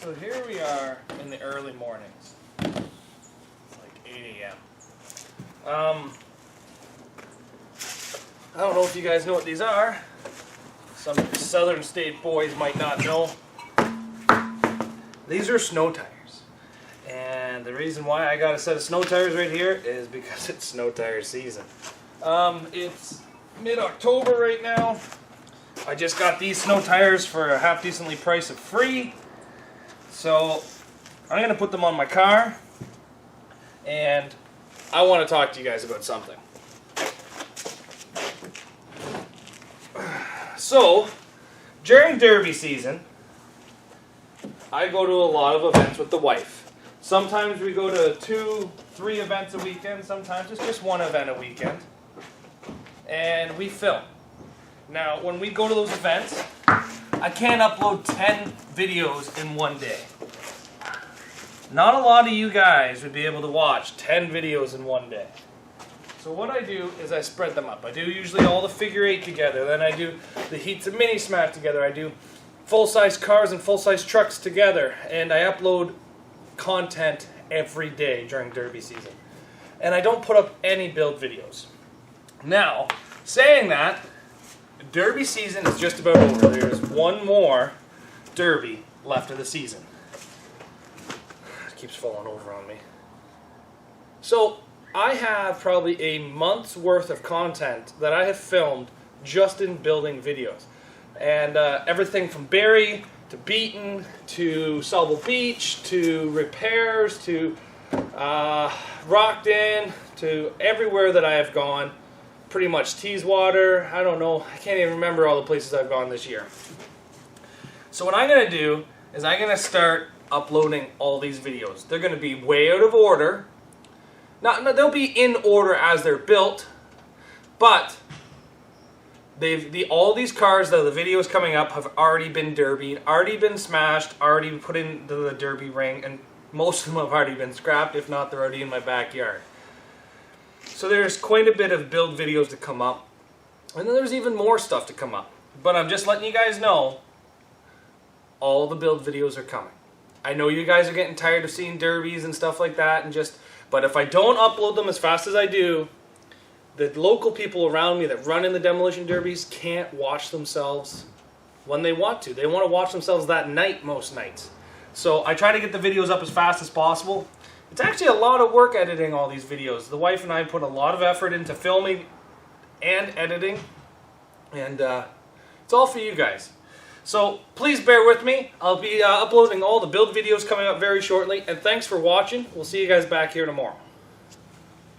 So here we are in the early mornings. It's like 8 a.m. I don't know if you guys know what these are. Some southern state boys might not know. These are snow tires. And the reason why I got a set of snow tires right here is because it's snow tire season. It's mid-October right now. I just got these snow tires for a half-decently price of free. So I'm going to put them on my car, and I want to talk to you guys about something. So, during derby season, I go to a lot of events with the wife. Sometimes we go to 2, 3 events a weekend, sometimes it's just one event a weekend. And we film. Now, when we go to those events, I can't upload 10 videos in one day. Not a lot of you guys would be able to watch 10 videos in one day. So what I do is I spread them up. I do usually all the figure 8 together, then I do the heats and mini smash together, I do full-size cars and full-size trucks together, and I upload content every day during derby season. And I don't put up any build videos. Now, saying that, derby season is just about over. There's one more derby left of the season. It keeps falling over on me. So, I have probably a month's worth of content that I have filmed just in building videos. And everything from Barrie to Beaton to Sauble Beach to repairs to Rockton to everywhere that I have gone. Pretty much Teeswater, I don't know, I can't even remember all the places I've gone this year. So what I'm going to do is I'm going to start uploading all these videos. They're going to be way out of order. They'll be in order as they're built, but all these cars that the videos coming up have already been derbied, already been smashed, already put into the derby ring, and most of them have already been scrapped, if not they're already in my backyard. So there's quite a bit of build videos to come up, and then there's even more stuff to come up. But I'm just letting you guys know, all the build videos are coming. I know you guys are getting tired of seeing derbies and stuff like that, but if I don't upload them as fast as I do, the local people around me that run in the demolition derbies can't watch themselves when they want to. They want to watch themselves that night most nights. So I try to get the videos up as fast as possible. It's actually a lot of work editing all these videos. The wife and I put a lot of effort into filming and editing, and it's all for you guys. So please bear with me. I'll be uploading all the build videos coming up very shortly, and thanks for watching. We'll see you guys back here tomorrow.